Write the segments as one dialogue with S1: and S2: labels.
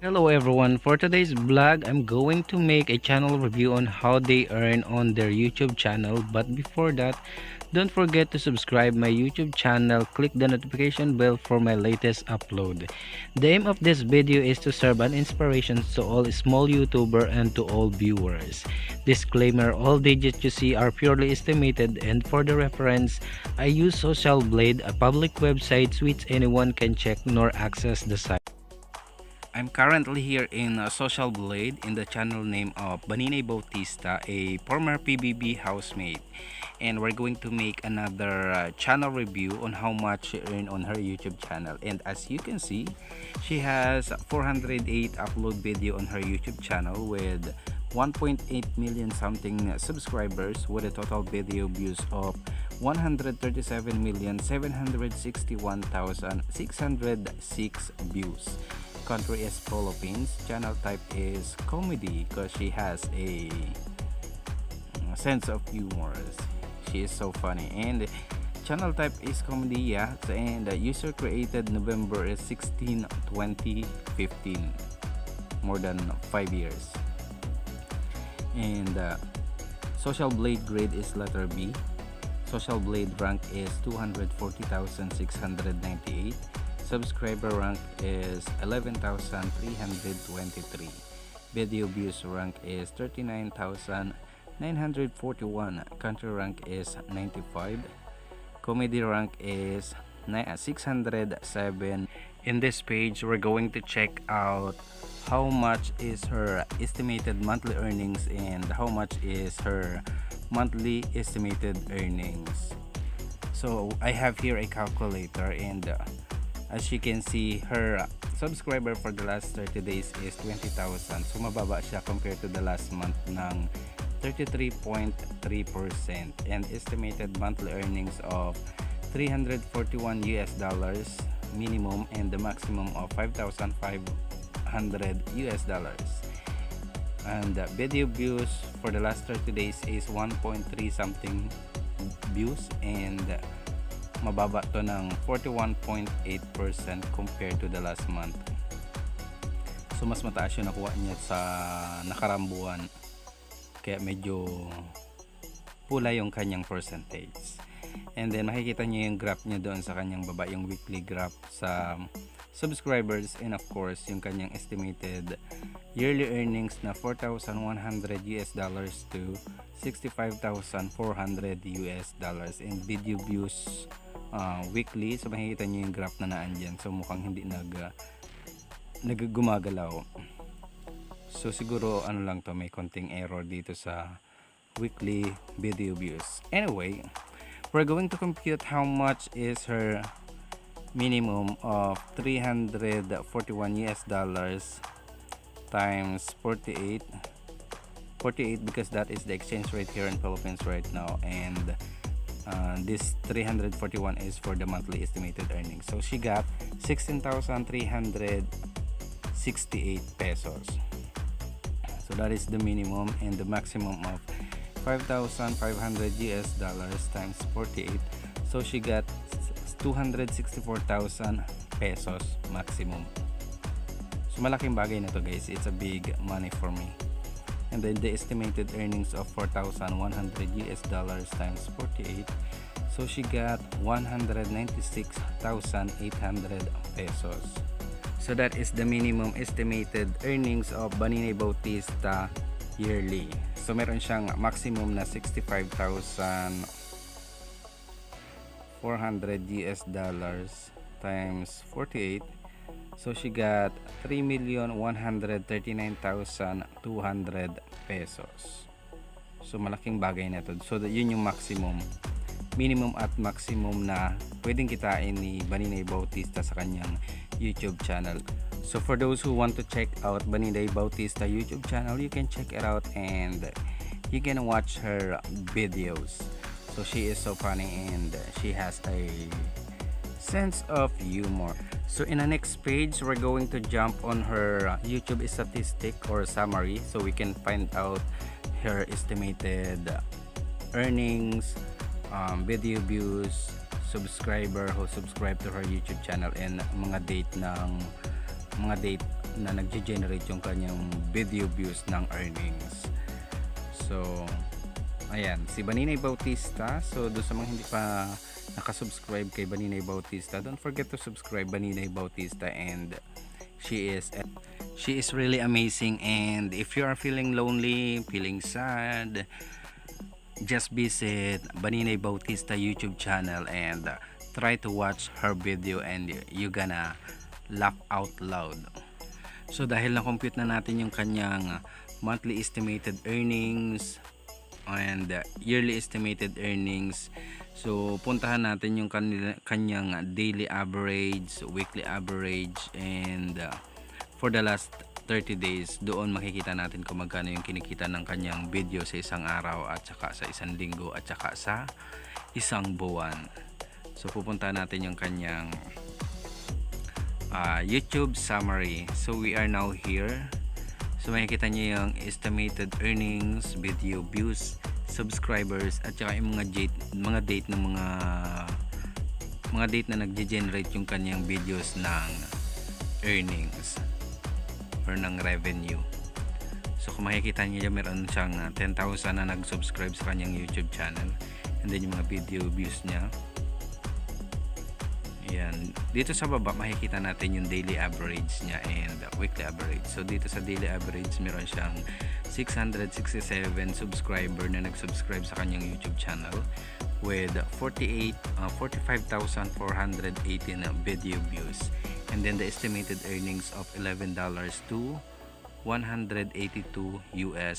S1: Hello everyone, for today's vlog I'm going to make a channel review on how they earn on their YouTube channel. But before that, don't forget to subscribe my YouTube channel, click the notification bell for my latest upload. The aim of this video is to serve an inspiration to all small YouTuber and to all viewers. Disclaimer, all digits you see are purely estimated, and for the reference, I use Social Blade, a public website which anyone can check nor access the site. I'm currently here in Social Blade in the channel name of Baninay Bautista, a former PBB housemate. And we're going to make another channel review on how much she earned on her YouTube channel. And as you can see, she has 408 upload video on her YouTube channel with 1.8 million something subscribers with a total video views of 137,761,606 views. Country is Philippines. Channel type is comedy because she has a sense of humor. She is so funny. And channel type is comedy, yeah. And user created November 16, 2015. More than 5 years. And Social Blade grade is letter B. Social Blade rank is 240,698. Subscriber rank is 11,323. Video views rank is 39,941. Country rank is 95. Comedy rank is 607. In this page, we're going to check out how much is her estimated monthly earnings and how much is her monthly estimated earnings. So I have here a calculator, and as you can see, her subscriber for the last 30 days is 20,000. So mababa siya compared to the last month ng 33.3%. And estimated monthly earnings of $341 minimum and the maximum of $5,500. And video views for the last 30 days is 1.3 something views, and mababa to ng 41.8% compared to the last month. So mas mataas yung nakuha niya sa nakarambuan, kaya medyo pula yung kanyang percentage. And then makikita niyo yung graph niya doon sa kanyang baba, yung weekly graph sa subscribers, and of course yung kanyang estimated yearly earnings na $4,100 to $65,400 and video views weekly. So makikita nyo yung graph na naandyan, so mukhang hindi gumagalaw. So siguro ano lang to, may konting error dito sa weekly video views. Anyway, we're going to compute how much is her minimum of $341 times 48 because that is the exchange rate here in Philippines right now, and this 341 is for the monthly estimated earnings. So she got 16,368 pesos. So that is the minimum, and the maximum of $5,500 times 48. So she got 264,000 pesos maximum. So malaking bagay na to, guys. It's a big money for me. And then the estimated earnings of $4,100 times 48. So she got 196,800 pesos. So that is the minimum estimated earnings of Baninay Bautista yearly. So meron siyang maximum na $65,400 times 48. So she got 3,139,200 pesos. So malaking bagay na to. So yun yung maximum, minimum at maximum na pwedeng kitain ni Baninay Bautista sa kanyang YouTube channel. So for those who want to check out Baninay Bautista YouTube channel, you can check it out and you can watch her videos. So she is so funny and she has a sense of humor. So in the next page, we're going to jump on her YouTube statistic or summary, so we can find out her estimated earnings, video views, subscriber who subscribe to her YouTube channel, and mga date na nagge-generate yung kanyang video views ng earnings. So ayan, si Baninay Bautista. So doon sa mga hindi pa nakasubscribe kay Baninay Bautista, don't forget to subscribe Baninay Bautista, and she is really amazing. And if you are feeling lonely, feeling sad, just visit Baninay Bautista YouTube channel and try to watch her video, and you gonna laugh out loud. So dahil na-compute na natin yung kanyang monthly estimated earnings and yearly estimated earnings, so puntahan natin yung kanyang daily average, weekly average, and for the last 30 days. Doon makikita natin kung magkano yung kinikita ng kanyang video sa isang araw, at saka sa isang linggo, at saka sa isang buwan. So pupuntahan natin yung kanyang YouTube summary. So we are now here. So makikita nyo yung estimated earnings, video views, subscribers, at saka yung mga date ng mga date na nagge-generate yung kanyang videos ng earnings or ng revenue. So kung makikita nyo dyan, meron siyang 10,000 na nag-subscribe sa kanyang YouTube channel, and then yung mga video views niya. Ayan. Dito sa baba makikita natin yung daily average niya and weekly average. So dito sa daily average, meron siyang 667 subscriber na nag-subscribe sa kanyang YouTube channel with 45,418 video views, and then the estimated earnings of $11 to $182 US.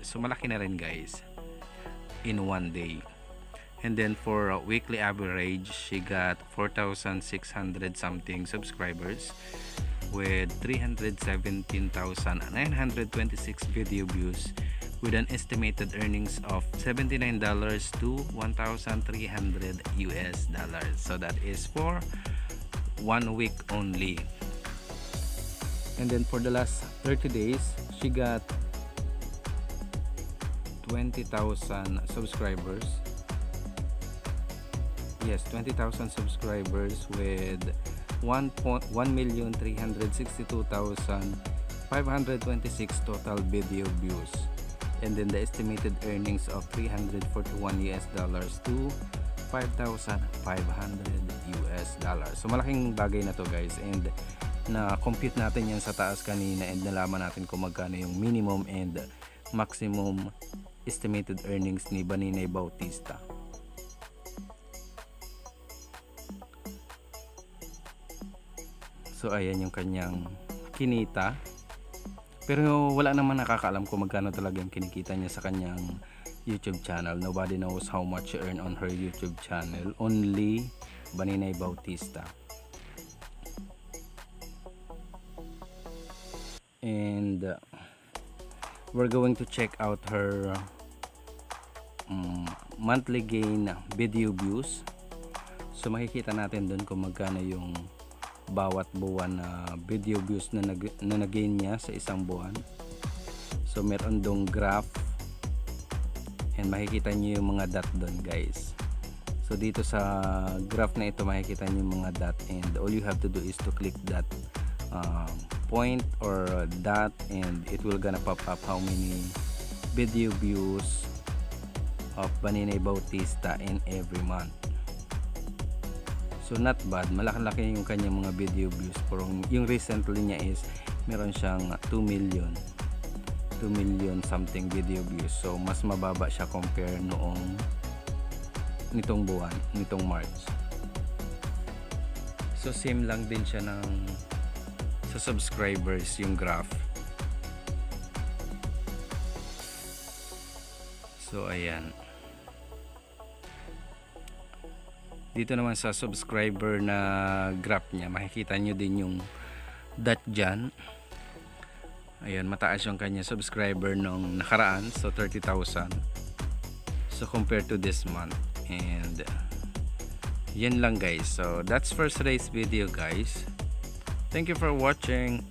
S1: So malaki na rin guys in one day. And then for weekly average, she got 4,600 something subscribers with 317,926 video views with an estimated earnings of $79 to $1,300 US. So that is for 1 week only. And then for the last 30 days, she got 20,000 subscribers. Yes, 20,000 subscribers with 1,362,526 total video views, and then the estimated earnings of $341 US to $5,500 US. So malaking bagay na to guys, and na-compute natin yan sa taas kanina, and nalaman natin kung magkano yung minimum and maximum estimated earnings ni Baninay Bautista. So ayan yung kanyang kinita, pero wala naman nakakaalam kung magkano talaga yung kinikita niya sa kanyang YouTube channel. Nobody knows how much she earned on her YouTube channel, only Baninay Bautista. And we're going to check out her monthly gain video views. So makikita natin dun kung magkano yung bawat buwan na video views na nag-gain niya sa isang buwan. So meron dong graph, and makikita niyo yung mga dot doon guys. So dito sa graph na ito makikita niyo yung mga dot, and all you have to do is to click that point or dot, and it will gonna pop up how many video views of Baninay Bautista in every month. So not bad, malaki-laki yung kanyang mga video views. Pero yung recently niya is meron siyang 2 million something video views. So mas mababa siya compare nitong buwan, nitong March. So same lang din siya ng sa subscribers yung graph. So ayan. Dito naman sa subscriber na graph niya, makikita nyo din yung dot dyan. Ayan, mataas yung kanya subscriber nung nakaraan, so 30,000. So compared to this month. And yan lang guys. So that's for today's video guys. Thank you for watching.